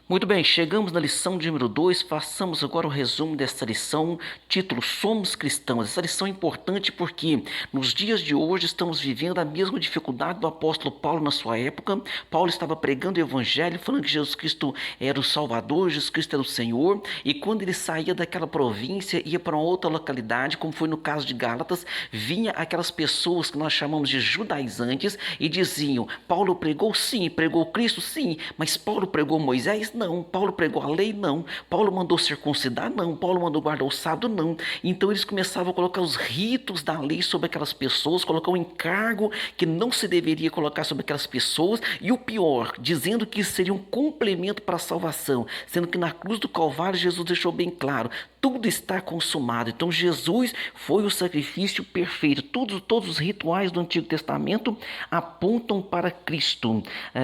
Muito bem, chegamos na lição de número 2. Façamos agora o resumo desta lição, título Somos Cristãos. Essa lição é importante porque nos dias de hoje estamos vivendo a mesma dificuldade do apóstolo Paulo na sua época. Paulo estava pregando o evangelho, falando que Jesus Cristo era o Salvador, Jesus Cristo era o Senhor, e quando ele saía daquela província, ia para uma outra localidade, como foi no caso de Gálatas, vinha aquelas pessoas que nós chamamos de judaizantes e diziam: Paulo pregou sim, pregou Cristo sim, mas Paulo pregou Moisés? Não. Paulo pregou a lei? Não. Paulo mandou circuncidar? Não. Paulo mandou guardar o sábado? Não. Então eles começavam a colocar os ritos da lei sobre aquelas pessoas, colocar um encargo que não se deveria colocar sobre aquelas pessoas, e o pior, dizendo que isso seria um complemento para a salvação, sendo que na cruz do Calvário Jesus deixou bem claro: tudo está consumado. Então Jesus foi o sacrifício perfeito. Todos os rituais do Antigo Testamento apontam para Cristo.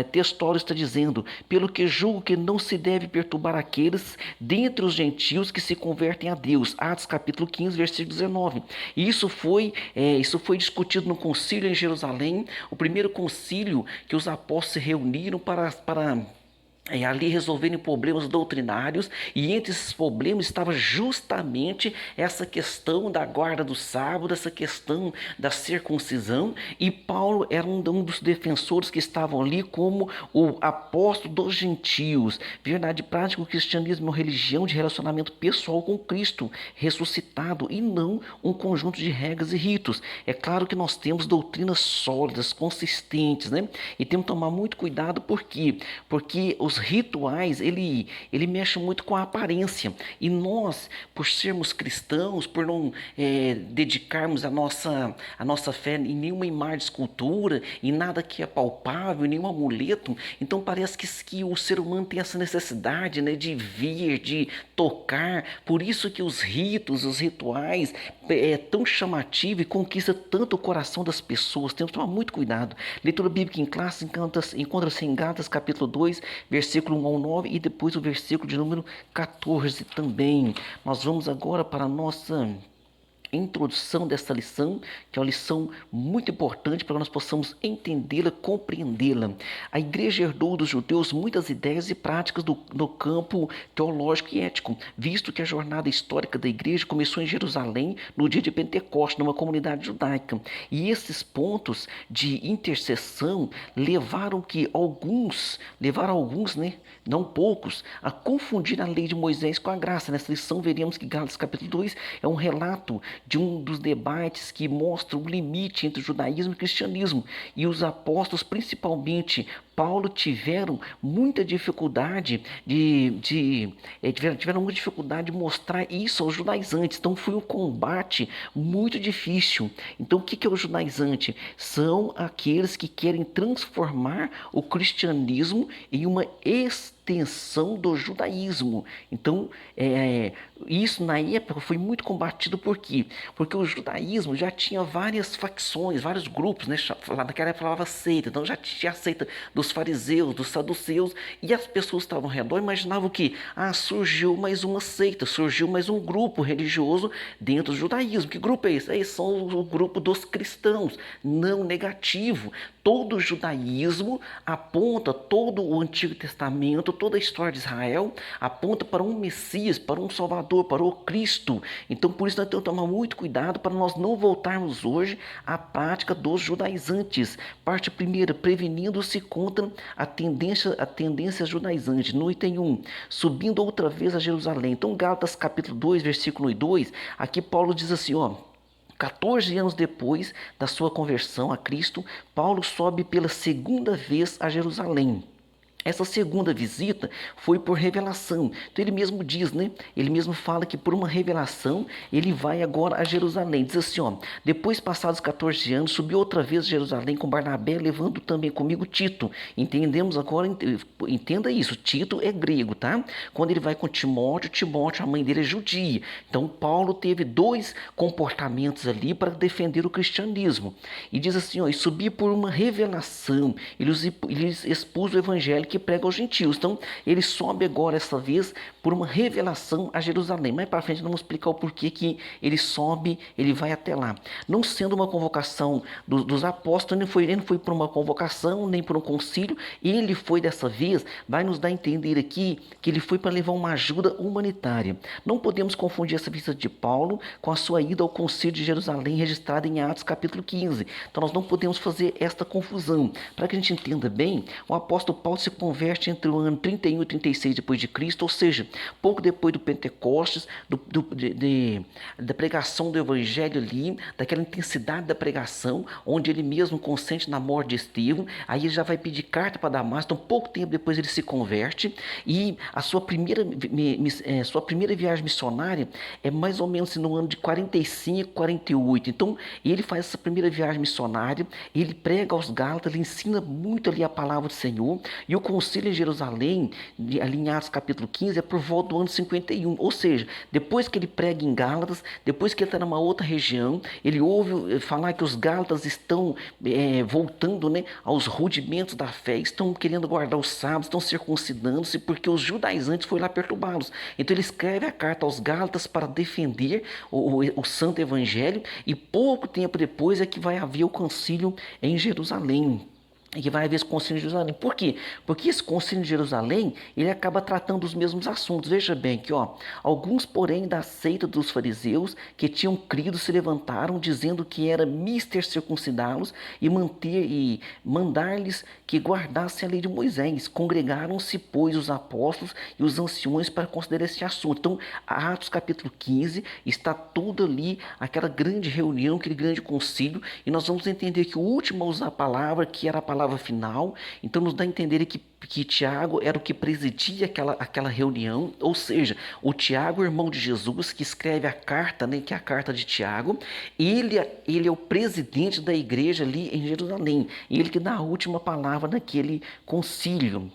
Textório está dizendo: pelo que julgo que não se deve perturbar aqueles dentre os gentios que se convertem a Deus. Atos capítulo 15, versículo 19. E isso foi discutido no concílio em Jerusalém, o primeiro concílio que os apóstolos se reuniram para ali resolverem problemas doutrinários, e entre esses problemas estava justamente essa questão da guarda do sábado, essa questão da circuncisão, e Paulo era um dos defensores que estavam ali como o apóstolo dos gentios. Verdade prática: o cristianismo é uma religião de relacionamento pessoal com Cristo ressuscitado, e não um conjunto de regras e ritos. É claro que nós temos doutrinas sólidas, consistentes, né? E temos que tomar muito cuidado. Por quê? Porque os rituais, ele mexe muito com a aparência, e nós, por sermos cristãos, por não dedicarmos a nossa fé em nenhuma imagem de escultura, em nada que é palpável, em nenhum amuleto, então parece que o ser humano tem essa necessidade, né, de vir, de tocar. Por isso que os ritos, os rituais é tão chamativo e conquista tanto o coração das pessoas. Temos que tomar muito cuidado. Leitura bíblica em classe encontra-se em Gálatas capítulo 2, versículo 1 ao 9, e depois o versículo de número 14 também. Nós vamos agora para a nossa introdução dessa lição, que é uma lição muito importante para que nós possamos entendê-la, compreendê-la. A igreja herdou dos judeus muitas ideias e práticas no campo teológico e ético, visto que a jornada histórica da igreja começou em Jerusalém no dia de Pentecostes, numa comunidade judaica. E esses pontos de interseção levaram alguns, né, não poucos, a confundir a lei de Moisés com a graça. Nessa lição veremos que Gálatas capítulo 2 é um relato de um dos debates que mostra o limite entre o judaísmo e o cristianismo. E os apóstolos, principalmente Paulo, tiveram muita dificuldade tiveram muita dificuldade de mostrar isso aos judaizantes. Então foi um combate muito difícil. Então o que é o judaizante? São aqueles que querem transformar o cristianismo em uma extensão do judaísmo. Então, isso na época foi muito combatido. Por quê? Porque o judaísmo já tinha várias facções, vários grupos, né? Naquela época falava seita, então já tinha a seita dos fariseus, dos saduceus, e as pessoas que estavam ao redor imaginavam que surgiu mais uma seita, surgiu mais um grupo religioso dentro do judaísmo. Que grupo é esse? Eles são o grupo dos cristãos. Não, negativo. Todo o judaísmo aponta, todo o Antigo Testamento, toda a história de Israel aponta para um Messias, para um Salvador, para o Cristo. Então, por isso nós temos que tomar muito cuidado para nós não voltarmos hoje à prática dos judaizantes. Parte primeira: prevenindo-se contra a tendência judaizante. No item 1, subindo outra vez a Jerusalém. Então, Gálatas capítulo 2, versículo 1 e 2, aqui Paulo diz assim, 14 anos depois da sua conversão a Cristo, Paulo sobe pela segunda vez a Jerusalém. Essa segunda visita foi por revelação. Então ele mesmo diz, né? Ele mesmo fala que por uma revelação ele vai agora a Jerusalém. Diz assim, depois passados 14 anos, subi outra vez a Jerusalém com Barnabé, levando também comigo Tito. Entendemos agora, entenda isso, Tito é grego, tá? Quando ele vai com Timóteo, a mãe dele é judia. Então Paulo teve dois comportamentos ali para defender o cristianismo. E diz assim, e subi por uma revelação. Ele expôs o evangelho que prega aos gentios. Então, ele sobe agora, essa vez, por uma revelação a Jerusalém. Mais para frente, nós vamos explicar o porquê que ele sobe, ele vai até lá. Não sendo uma convocação dos apóstolos, ele não foi por uma convocação, nem por um concílio, ele foi dessa vez, vai nos dar a entender aqui, que ele foi para levar uma ajuda humanitária. Não podemos confundir essa visita de Paulo com a sua ida ao concílio de Jerusalém, registrada em Atos capítulo 15. Então nós não podemos fazer esta confusão. Para que a gente entenda bem, o apóstolo Paulo se converte entre o ano 31 e 36 depois de Cristo, ou seja, pouco depois do Pentecostes, da pregação do evangelho ali, daquela intensidade da pregação, onde ele mesmo consente na morte de Estevão. Aí ele já vai pedir carta para Damasco. Então pouco tempo depois ele se converte, e a sua primeira viagem missionária é mais ou menos no ano de 45, 48. Então ele faz essa primeira viagem missionária, ele prega aos Gálatas, ele ensina muito ali a palavra do Senhor, e o concílio em Jerusalém, ali em Atos capítulo 15, é por volta do ano 51, ou seja, depois que ele prega em Gálatas, depois que ele está numa outra região, ele ouve falar que os Gálatas estão voltando, né, aos rudimentos da fé, estão querendo guardar os sábados, estão circuncidando-se, porque os judaizantes foram lá perturbá-los. Então ele escreve a carta aos Gálatas para defender o santo evangelho, e pouco tempo depois é que vai haver o concílio em Jerusalém. E que vai haver esse concílio de Jerusalém. Por quê? Porque esse concílio de Jerusalém, ele acaba tratando dos mesmos assuntos. Veja bem que, alguns, porém, da seita dos fariseus que tinham crido se levantaram, dizendo que era mister circuncidá-los e mandar-lhes que guardassem a lei de Moisés. Congregaram-se, pois, os apóstolos e os anciões para considerar esse assunto. Então, Atos capítulo 15, está tudo ali, aquela grande reunião, aquele grande concílio, e nós vamos entender que o último a usar a palavra, que era a palavra final, então nos dá a entender que Tiago era o que presidia aquela reunião, ou seja, o Tiago, irmão de Jesus, que escreve a carta, né, que é a carta de Tiago, ele é o presidente da igreja ali em Jerusalém, e ele que dá a última palavra naquele concílio.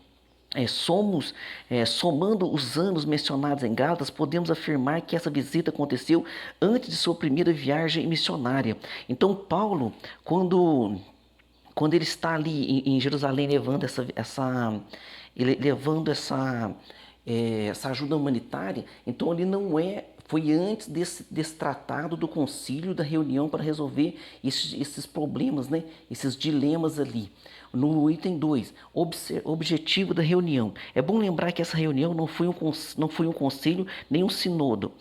Somando os anos mencionados em Gálatas, podemos afirmar que essa visita aconteceu antes de sua primeira viagem missionária. Então Paulo, quando ele está ali em Jerusalém levando essa ajuda humanitária, então ele não foi antes desse tratado do concílio, da reunião para resolver esses problemas, né? Esses dilemas ali. No item 2, objetivo da reunião. É bom lembrar que essa reunião não foi um concílio, nem um sínodo.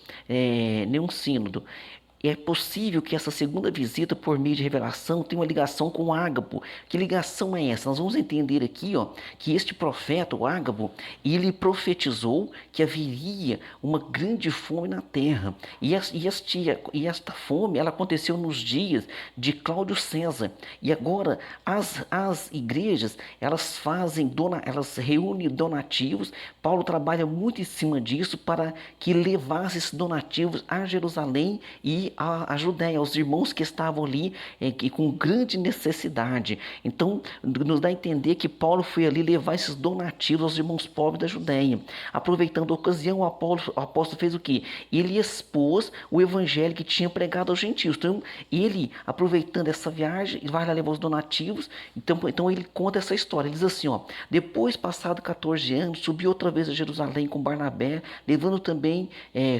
É possível que essa segunda visita por meio de revelação tenha uma ligação com o Ágabo. Que ligação é essa? Nós vamos entender aqui, que este profeta, o Ágabo, ele profetizou que haveria uma grande fome na terra. E esta fome, ela aconteceu nos dias de Cláudio César. E agora as igrejas, elas reúnem donativos. Paulo trabalha muito em cima disso para que levasse esses donativos a Jerusalém e a Judéia, aos irmãos que estavam ali com grande necessidade. Então, nos dá a entender que Paulo foi ali levar esses donativos aos irmãos pobres da Judéia. Aproveitando a ocasião, o apóstolo fez o quê? Ele expôs o evangelho que tinha pregado aos gentios. Então, ele, aproveitando essa viagem, vai lá levar os donativos. Então ele conta essa história. Ele diz assim, depois, passado 14 anos, subi outra vez a Jerusalém com Barnabé, levando também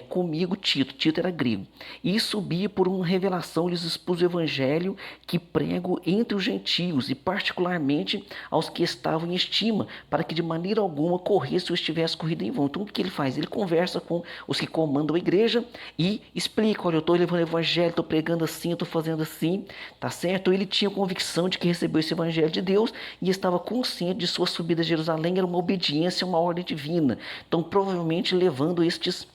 comigo Tito. Tito era grego. E subi por uma revelação, lhes expus o evangelho que prego entre os gentios, e particularmente aos que estavam em estima, para que de maneira alguma corresse ou estivesse corrida em vão. Então o que ele faz? Ele conversa com os que comandam a igreja e explica, olha, eu estou levando o evangelho, estou pregando assim, estou fazendo assim, tá certo? Então ele tinha convicção de que recebeu esse evangelho de Deus e estava consciente de sua subida a Jerusalém era uma obediência a uma ordem divina. Então provavelmente levando estes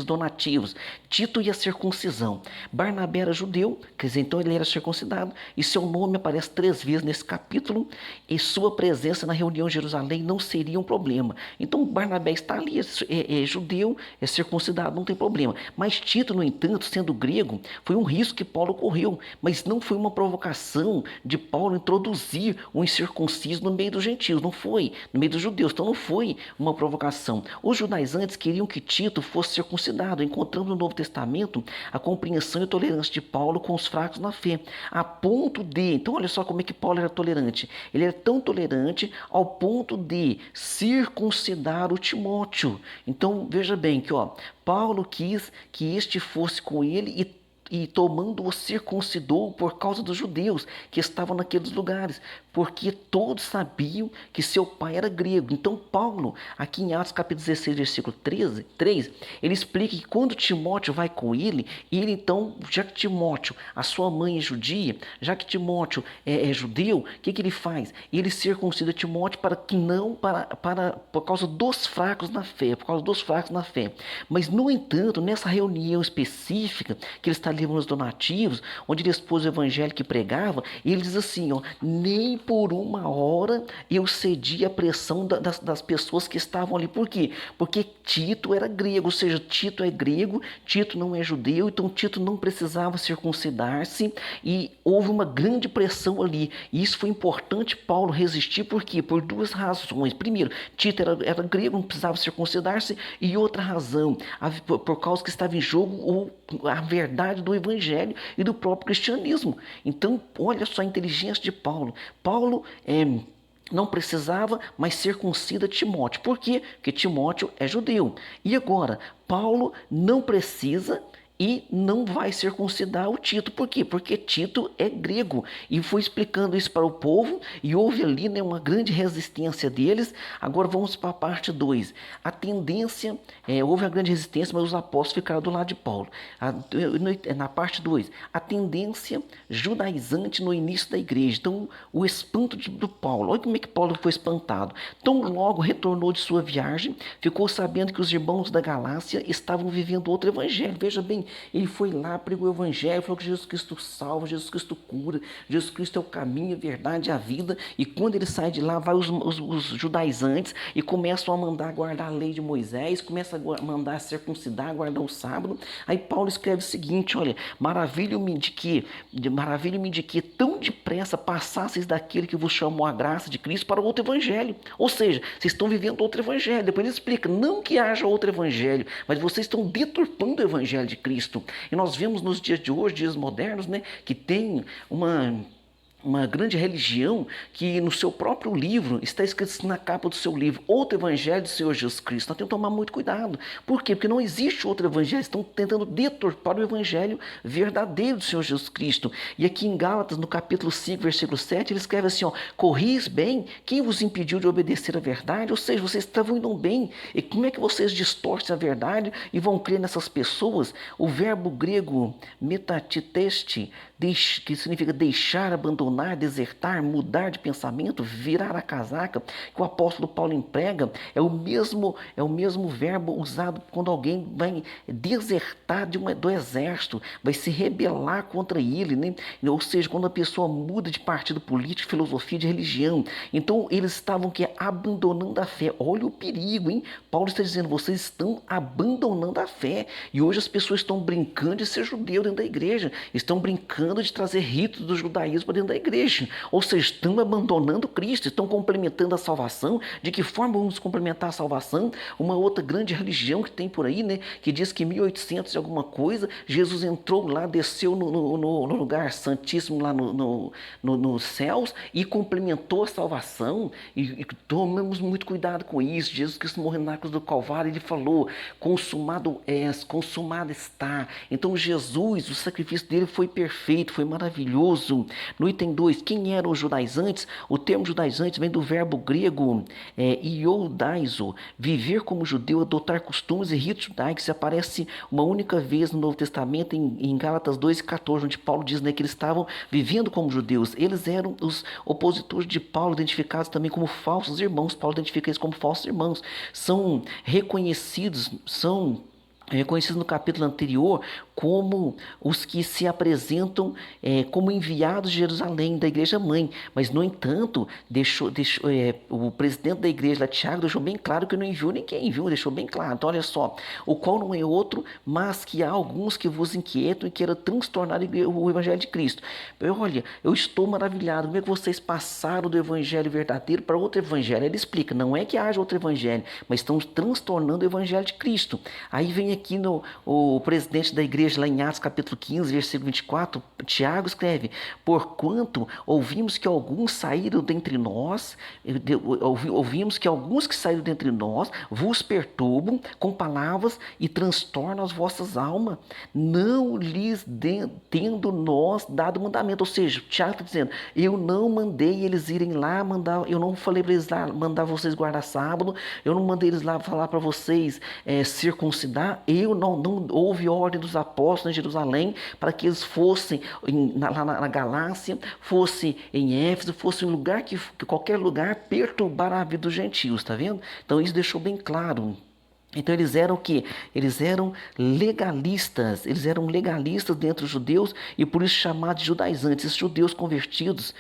donativos. Tito e a circuncisão. Barnabé era judeu, quer dizer, então ele era circuncidado, e seu nome aparece 3 vezes nesse capítulo, e sua presença na reunião em Jerusalém não seria um problema. Então Barnabé está ali, é judeu, é circuncidado, não tem problema. Mas Tito, no entanto, sendo grego, foi um risco que Paulo correu, mas não foi uma provocação de Paulo introduzir um incircunciso no meio dos gentios, não foi, no meio dos judeus, então não foi uma provocação. Os judaizantes queriam que Tito fosse circuncidado. Encontramos no Novo Testamento a compreensão e tolerância de Paulo com os fracos na fé, a ponto de, então olha só como é que Paulo era tolerante. Ele era tão tolerante ao ponto de circuncidar o Timóteo. Então veja bem que Paulo quis que este fosse com ele e tomando-o circuncidou por causa dos judeus que estavam naqueles lugares, porque todos sabiam que seu pai era grego. Então Paulo, aqui em Atos capítulo 16, versículo 3, ele explica que quando Timóteo vai com ele então, já que Timóteo, a sua mãe é judia, já que Timóteo é judeu, o que ele faz? Ele circuncida Timóteo para que não, por causa dos fracos na fé, por causa dos fracos na fé. Mas, no entanto, nessa reunião específica que ele está levando os donativos, onde ele expôs o evangelho que pregava, ele diz assim, nem por uma hora eu cedi à pressão das pessoas que estavam ali. Por quê? Porque Tito era grego, ou seja, Tito é grego, Tito não é judeu, então Tito não precisava circuncidar-se e houve uma grande pressão ali. E isso foi importante Paulo resistir, por quê? Por duas razões. Primeiro, Tito era grego, não precisava circuncidar-se, e outra razão, por causa que estava em jogo a verdade do evangelho e do próprio cristianismo. Então, olha só a inteligência de Paulo. Paulo não precisava mais circuncida Timóteo. Por quê? Porque Timóteo é judeu. E agora, Paulo não precisa e não vai circuncidar o Tito. Por quê? Porque Tito é grego. E foi explicando isso para o povo, e houve ali uma grande resistência deles. Agora vamos para a parte 2. A tendência, houve uma grande resistência, mas os apóstolos ficaram do lado de Paulo. Na parte 2, a tendência judaizante no início da igreja. Então, o espanto do Paulo. Olha como é que Paulo foi espantado. Tão logo retornou de sua viagem, ficou sabendo que os irmãos da Galácia estavam vivendo outro evangelho. Veja bem, ele foi lá, pregou o evangelho, falou que Jesus Cristo salva, Jesus Cristo cura, Jesus Cristo é o caminho, a verdade e a vida. E quando ele sai de lá, vai os judaizantes e começam a mandar guardar a lei de Moisés, começam a mandar circuncidar, guardar o sábado. Aí Paulo escreve o seguinte, olha, maravilho-me de que tão depressa passasseis daquele que vos chamou a graça de Cristo para outro evangelho. Ou seja, vocês estão vivendo outro evangelho. Depois ele explica, não que haja outro evangelho, mas vocês estão deturpando o evangelho de Cristo. E nós vemos nos dias de hoje, dias modernos, que tem uma grande religião que no seu próprio livro, está escrito assim na capa do seu livro, outro evangelho do Senhor Jesus Cristo. Nós temos que tomar muito cuidado. Por quê? Porque não existe outro evangelho. Estão tentando deturpar o evangelho verdadeiro do Senhor Jesus Cristo. E aqui em Gálatas, no capítulo 5, versículo 7, ele escreve assim, corris bem, quem vos impediu de obedecer a verdade? Ou seja, vocês estavam indo bem. E como é que vocês distorcem a verdade e vão crer nessas pessoas? O verbo grego metatiteste, que significa deixar, abandonar, desertar, mudar de pensamento, virar a casaca, que o apóstolo Paulo emprega, é o mesmo verbo usado quando alguém vai desertar do exército, vai se rebelar contra ele, né? Ou seja, quando a pessoa muda de partido político, de filosofia, de religião. Então eles estavam abandonando a fé. Olha o perigo, hein? Paulo está dizendo, vocês estão abandonando a fé. E hoje as pessoas estão brincando de ser judeu dentro da igreja, estão brincando de trazer ritos do judaísmo para dentro da igreja. Ou seja, estão abandonando Cristo, estão complementando a salvação. De que forma vamos complementar a salvação? Uma outra grande religião que tem por aí, que diz que em 1800 e alguma coisa, Jesus entrou lá, desceu no lugar santíssimo lá nos céus e complementou a salvação. E tomemos muito cuidado com isso. Jesus Cristo morreu na cruz do Calvário, ele falou, consumado és, consumado está. Então Jesus, o sacrifício dele foi perfeito, foi maravilhoso. No item 2, quem eram os judaizantes? O termo judaizantes vem do verbo grego iodaizo, viver como judeu, adotar costumes e ritos judaicos. Se aparece uma única vez no Novo Testamento, em Gálatas 2:14, onde Paulo diz que eles estavam vivendo como judeus. Eles eram os opositores de Paulo, identificados também como falsos irmãos. Paulo identifica eles como falsos irmãos. São reconhecidos no capítulo anterior como os que se apresentam como enviados de Jerusalém, da igreja mãe. Mas, no entanto, o presidente da igreja, lá, Tiago, deixou bem claro que não enviou ninguém, viu? Deixou bem claro. Então, olha só, o qual não é outro, mas que há alguns que vos inquietam e queiram transtornar o evangelho de Cristo. Olha, eu estou maravilhado. Como é que vocês passaram do evangelho verdadeiro para outro evangelho? Ele explica, não é que haja outro evangelho, mas estão transtornando o evangelho de Cristo. Aí vem aqui o presidente da igreja, lá em Atos capítulo 15, versículo 24, Tiago escreve, porquanto ouvimos que alguns saíram dentre nós, ouvimos que alguns que saíram dentre nós vos perturbam com palavras e transtornam as vossas almas, não lhes tendo nós dado mandamento. Ou seja, Tiago está dizendo, eu não mandei eles irem lá, eu não falei para eles lá, mandar vocês guardar sábado, eu não mandei eles lá falar para vocês circuncidar, não houve ordem dos apóstolos em Jerusalém para que eles fossem lá na Galácia, fossem em Éfeso, fossem em lugar que qualquer lugar perturbar a vida dos gentios, tá vendo? Então isso deixou bem claro. Então eles eram o quê? Eles eram legalistas dentro dos judeus e por isso chamados de judaizantes. Esses judeus convertidos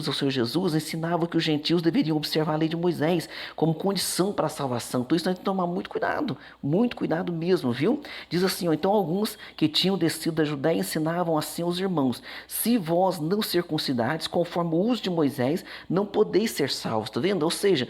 ao Senhor Jesus ensinavam que os gentios deveriam observar a lei de Moisés como condição para a salvação. Então isso nós temos que tomar muito cuidado mesmo, viu? Diz assim, então alguns que tinham descido da Judéia ensinavam assim aos irmãos, se vós não circuncidardes conforme o uso de Moisés, não podeis ser salvos, tá vendo? Ou seja,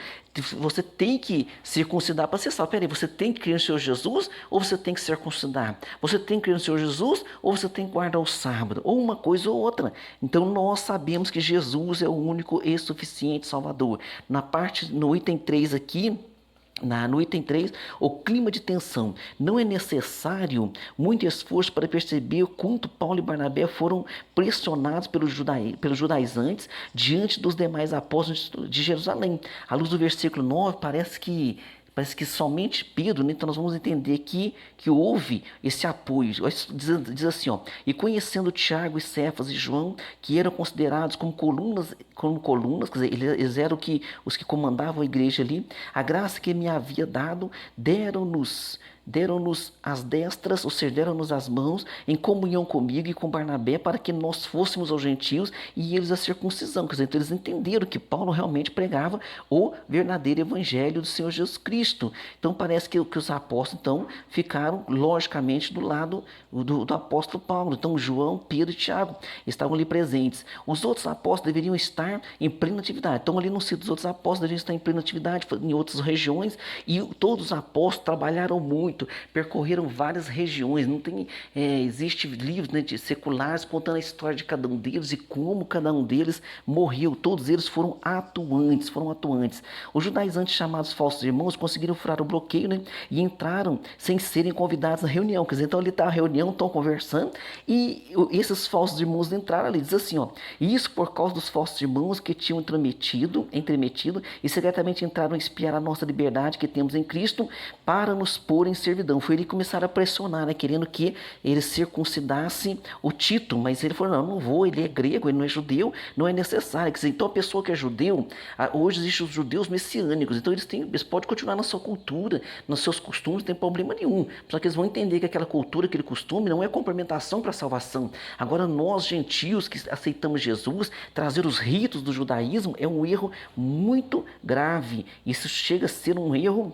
você tem que circuncidar para ser salvo. Peraí, você tem que crer no Senhor Jesus ou você tem que circuncidar? Você tem que crer no Senhor Jesus ou você tem que guardar o sábado? Ou uma coisa ou outra. Então nós sabemos que Jesus é o único e suficiente Salvador. No item 3 aqui, no item 3, o clima de tensão. Não é necessário muito esforço para perceber o quanto Paulo e Barnabé foram pressionados pelos judaizantes diante dos demais apóstolos de Jerusalém. À luz do versículo 9, parece que somente Pedro, né? Então nós vamos entender que houve esse apoio. Diz assim, ó, e conhecendo Tiago e Cefas e João, que eram considerados como colunas, quer dizer, eles eram os que comandavam a igreja ali, a graça que me havia dado, deram-nos as destras, ou seja, deram-nos as mãos em comunhão comigo e com Barnabé para que nós fôssemos aos gentios e eles a circuncisão. Quer dizer, então eles entenderam que Paulo realmente pregava o verdadeiro evangelho do Senhor Jesus Cristo. Então parece que os apóstolos então ficaram logicamente do lado do apóstolo Paulo. Então João, Pedro e Tiago estavam ali presentes. Os outros apóstolos deveriam estar em plena atividade. Então ali no sítio dos outros apóstolos deveriam estar em plena atividade em outras regiões e todos os apóstolos trabalharam muito, percorreram várias regiões. Não tem, existe livros, né, de seculares contando a história de cada um deles e como cada um deles morreu. Todos eles foram atuantes. Os judaizantes chamados falsos irmãos conseguiram furar o bloqueio, né, e entraram sem serem convidados à reunião. Quer dizer, então ali está a reunião, estão conversando e esses falsos irmãos entraram ali. Diz assim, ó, isso por causa dos falsos irmãos que tinham entremetido e secretamente entraram a espiar a nossa liberdade que temos em Cristo para nos pôr em servidão. Foi ele que começaram a pressionar, né, querendo que ele circuncidasse o Tito, mas ele falou, não vou, ele é grego, ele não é judeu, não é necessário. Quer dizer, então a pessoa que é judeu, hoje existem os judeus messiânicos, então eles podem continuar na sua cultura, nos seus costumes, não tem problema nenhum, só que eles vão entender que aquela cultura, aquele costume não é complementação para a salvação. Agora nós, gentios, que aceitamos Jesus, trazer os ritos do judaísmo é um erro muito grave. Isso chega a ser um erro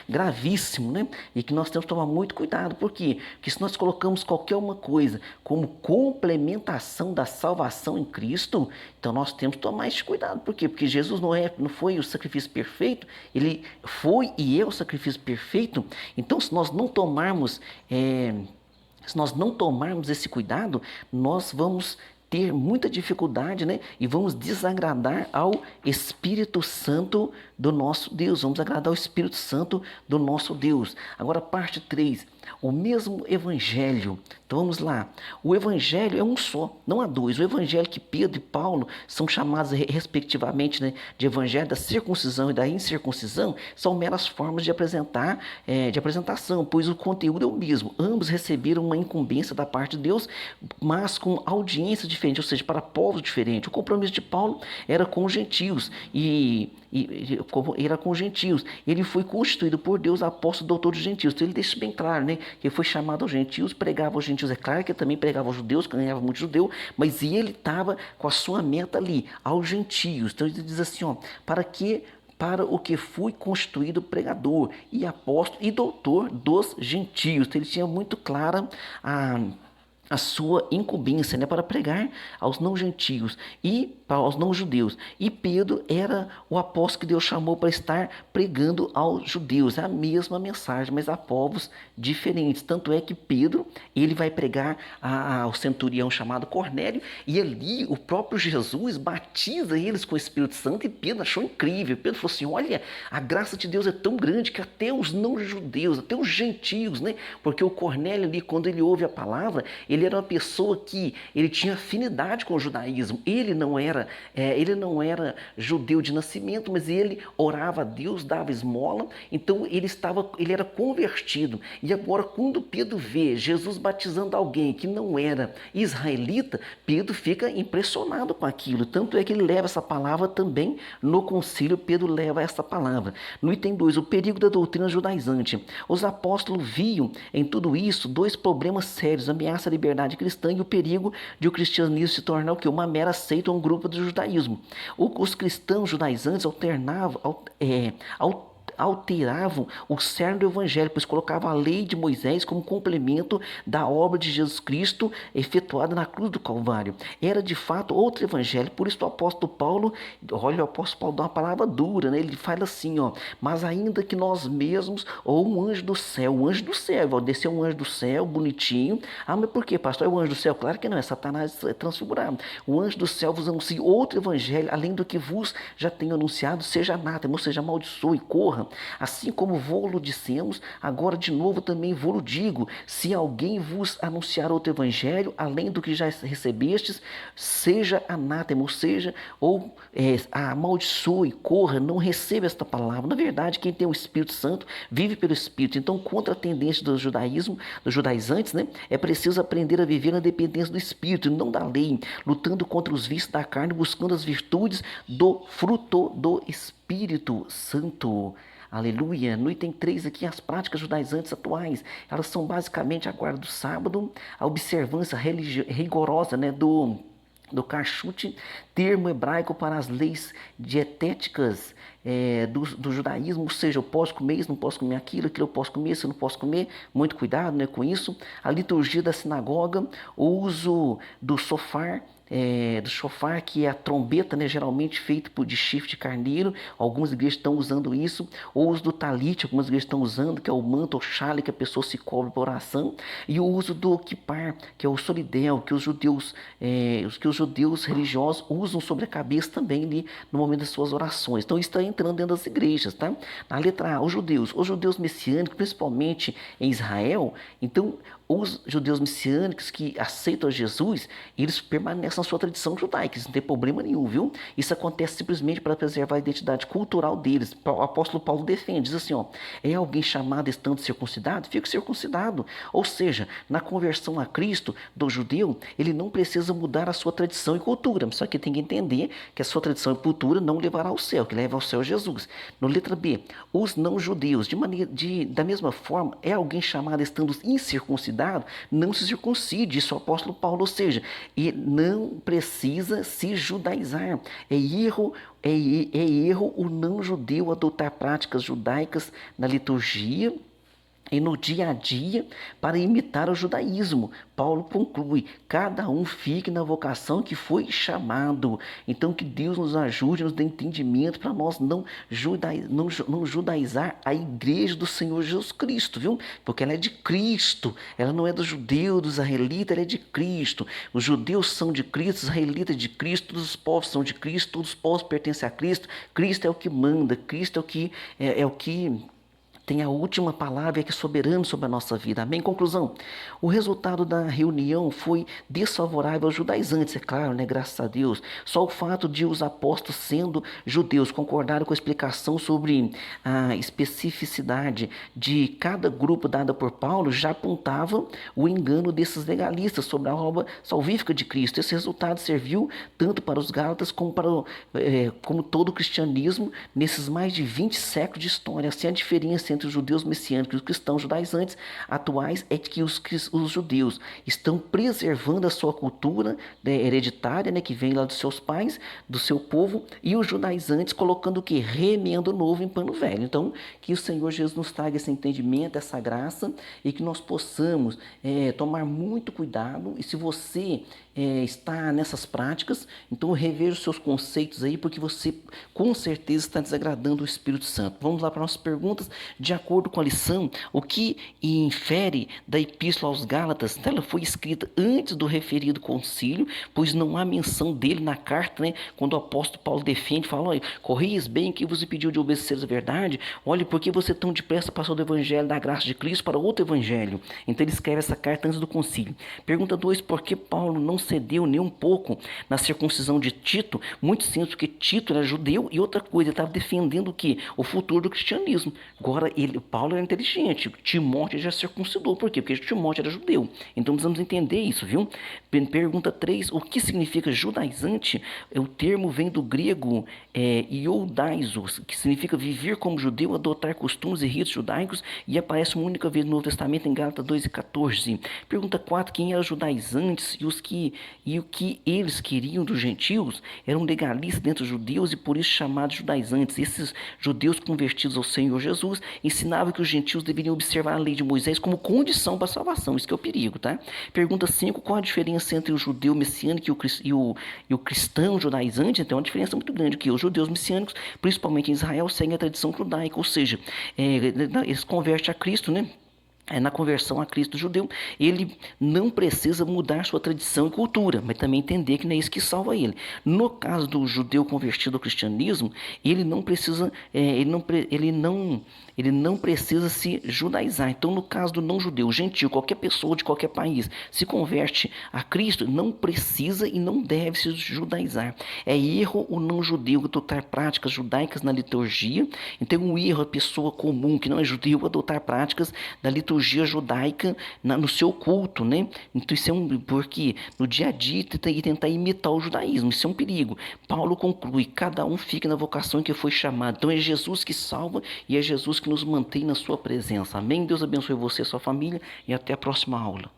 gravíssimo, né? E que nós temos que tomar muito cuidado. Por quê? Porque se nós colocamos qualquer uma coisa como complementação da salvação em Cristo, então nós temos que tomar esse cuidado. Por quê? Porque Jesus não foi o sacrifício perfeito, ele foi e é o sacrifício perfeito. Então se nós não tomarmos esse cuidado, nós vamos ter muita dificuldade, né? E vamos desagradar ao Espírito Santo do nosso Deus. Vamos agradar ao Espírito Santo do nosso Deus. Agora, parte 3. O mesmo evangelho. Então vamos lá. O evangelho é um só, não há dois. O evangelho que Pedro e Paulo são chamados respectivamente, né, de evangelho da circuncisão e da incircuncisão, são meras formas de apresentação, pois o conteúdo é o mesmo. Ambos receberam uma incumbência da parte de Deus, mas com audiência diferente, ou seja, para povos diferentes. O compromisso de Paulo era com os gentios e como era com os gentios. Ele foi constituído por Deus apóstolo doutor dos gentios. Então ele deixa bem claro, né, que ele foi chamado aos gentios, pregava aos gentios. É claro que ele também pregava aos judeus, ganhava muito judeu, mas ele estava com a sua meta ali, aos gentios. Então ele diz assim, ó, para o que fui constituído pregador e apóstolo e doutor dos gentios. Então ele tinha muito clara a sua incumbência, né, para pregar aos não gentios e aos não judeus. E Pedro era o apóstolo que Deus chamou para estar pregando aos judeus. É a mesma mensagem, mas a povos diferentes. Tanto é que Pedro, ele vai pregar ao centurião chamado Cornélio, e ali o próprio Jesus batiza eles com o Espírito Santo, e Pedro achou incrível. Pedro falou assim, olha, a graça de Deus é tão grande que até os não judeus, até os gentios, né? Porque o Cornélio ali, quando ele ouve a palavra, ele era uma pessoa que ele tinha afinidade com o judaísmo. Ele não era judeu de nascimento, mas ele orava a Deus, dava esmola, então ele era convertido. E agora, quando Pedro vê Jesus batizando alguém que não era israelita, Pedro fica impressionado com aquilo. Tanto é que ele leva essa palavra também no concílio. Pedro leva essa palavra. No item 2, o perigo da doutrina judaizante. Os apóstolos viam em tudo isso dois problemas sérios: a ameaça à liberdade cristã e o perigo de o cristianismo se tornar o quê? Uma mera seita ou um grupo do judaísmo. Os cristãos judaizantes alteravam o cerne do evangelho, pois colocavam a lei de Moisés como complemento da obra de Jesus Cristo efetuada na cruz do Calvário. Era de fato outro evangelho. Por isso o apóstolo Paulo, olha, o apóstolo Paulo dá uma palavra dura, né? Ele fala assim, ó, mas ainda que nós mesmos, ou um anjo do céu, ó, desceu um anjo do céu, bonitinho. Ah, mas por quê, pastor? É o anjo do céu? Claro que não, é Satanás transfigurado. O anjo do céu vos anuncia outro evangelho, além do que vos já tenho anunciado, seja anátema, ou seja, amaldiçoe, corra. Assim como vô-lo dissemos, agora de novo também vô-lo digo: se alguém vos anunciar outro evangelho, além do que já recebestes, seja anátema, amaldiçoe, corra, não receba esta palavra. Na verdade, quem tem o Espírito Santo vive pelo Espírito. Então, contra a tendência do judaísmo, dos judaizantes, né, é preciso aprender a viver na dependência do Espírito, não da lei, lutando contra os vícios da carne, buscando as virtudes do fruto do Espírito Santo. Aleluia. No item 3 aqui, as práticas judaizantes atuais. Elas são basicamente a guarda do sábado, a observância rigorosa, né, do kashrut, termo hebraico para as leis dietéticas do judaísmo, ou seja, eu posso comer isso, não posso comer aquilo eu posso comer isso, eu não posso comer, muito cuidado, né, com isso. A liturgia da sinagoga, o uso do shofar, que é a trombeta, né, geralmente feito de chifre de carneiro. Algumas igrejas estão usando isso. O uso do talit, algumas igrejas estão usando, que é o manto ou chale que a pessoa se cobre para oração. E o uso do kippar, que é o solidel, que os judeus religiosos usam sobre a cabeça também ali no momento das suas orações. Então isso está entrando dentro das igrejas, tá? Na letra A, os judeus messiânicos, principalmente em Israel. Então, os judeus messiânicos que aceitam Jesus, eles permanecem na sua tradição judaica, isso não tem problema nenhum, viu? Isso acontece simplesmente para preservar a identidade cultural deles. O apóstolo Paulo defende, diz assim, ó, é alguém chamado estando circuncidado? Fique circuncidado. Ou seja, na conversão a Cristo do judeu, ele não precisa mudar a sua tradição e cultura, só que tem que entender que a sua tradição e cultura não levará ao céu, que leva ao céu Jesus. No letra B, os não judeus, da mesma forma, é alguém chamado estando incircuncidado, não se circuncide, isso é o apóstolo Paulo, ou seja, e não precisa se judaizar. É erro o não judeu adotar práticas judaicas na liturgia e no dia a dia para imitar o judaísmo. Paulo conclui: cada um fique na vocação que foi chamado. Então que Deus nos ajude, nos dê entendimento para nós não judaizar a igreja do Senhor Jesus Cristo, viu? Porque ela é de Cristo, ela não é do judeu, do israelita, ela é de Cristo. Os judeus são de Cristo, os israelitas de Cristo, todos os povos são de Cristo, todos os povos pertencem a Cristo. Cristo é o que manda, Cristo é o que tem a última palavra, que é soberano sobre a nossa vida. Amém? Conclusão. O resultado da reunião foi desfavorável aos judaizantes, é claro, né? Graças a Deus. Só o fato de os apóstolos, sendo judeus, concordaram com a explicação sobre a especificidade de cada grupo dada por Paulo já apontava o engano desses legalistas sobre a obra salvífica de Cristo. Esse resultado serviu tanto para os Gálatas como para como todo o cristianismo nesses mais de 20 séculos de história. Assim, a diferença entre os judeus messiânicos e os cristãos judaizantes atuais é que os judeus estão preservando a sua cultura, né, hereditária, né, que vem lá dos seus pais, do seu povo, e os judaizantes colocando o que? Remendo novo em pano velho. Então, que o Senhor Jesus nos traga esse entendimento, essa graça, e que nós possamos tomar muito cuidado. E se você está nessas práticas, então reveja os seus conceitos aí, porque você com certeza está desagradando o Espírito Santo. Vamos lá para nossas perguntas. De acordo com a lição, o que infere da Epístola aos Gálatas? Ela foi escrita antes do referido concílio, pois não há menção dele na carta, né? Quando o apóstolo Paulo defende, fala: olha, correis bem que vos impediu de obedecer a verdade. Olha, por que você tão depressa passou do evangelho da graça de Cristo para outro evangelho? Então ele escreve essa carta antes do concílio. Pergunta 2, por que Paulo não cedeu nem um pouco na circuncisão de Tito? Muito simples, porque Tito era judeu, e outra coisa, ele estava defendendo o quê? O futuro do cristianismo. Agora, Paulo era inteligente, Timóteo já circuncidou. Por quê? Porque Timóteo era judeu. Então precisamos entender isso, viu? Pergunta 3, o que significa judaizante? O termo vem do grego ioudaizos, que significa viver como judeu, adotar costumes e ritos judaicos, e aparece uma única vez no Novo Testamento em Gálatas 2:14. Pergunta 4, quem eram os judaizantes e o que eles queriam dos gentios? Eram legalistas dentro dos judeus e por isso chamados judaizantes. Esses judeus convertidos ao Senhor Jesus ensinavam que os gentios deveriam observar a lei de Moisés como condição para a salvação. Isso que é o perigo, tá? Pergunta 5, qual a diferença entre o judeu messiânico e o cristão judaizante? Então, é uma diferença muito grande, que os judeus messiânicos, principalmente em Israel, seguem a tradição judaica, ou seja, eles convertem a Cristo, né? Na conversão a Cristo judeu, ele não precisa mudar sua tradição e cultura, mas também entender que não é isso que salva ele. No caso do judeu convertido ao cristianismo, ele não precisa, ele não precisa se judaizar. Então, no caso do não judeu, gentil, qualquer pessoa de qualquer país se converte a Cristo, não precisa e não deve se judaizar. É erro o não judeu adotar práticas judaicas na liturgia. Então, um erro a pessoa comum que não é judeu adotar práticas da liturgia judaica no seu culto, né? Então isso porque no dia a dia tentar imitar o judaísmo, isso é um perigo. Paulo conclui: cada um fica na vocação em que foi chamado. Então é Jesus que salva e é Jesus que nos mantém na sua presença. Amém? Deus abençoe você e sua família, e até a próxima aula.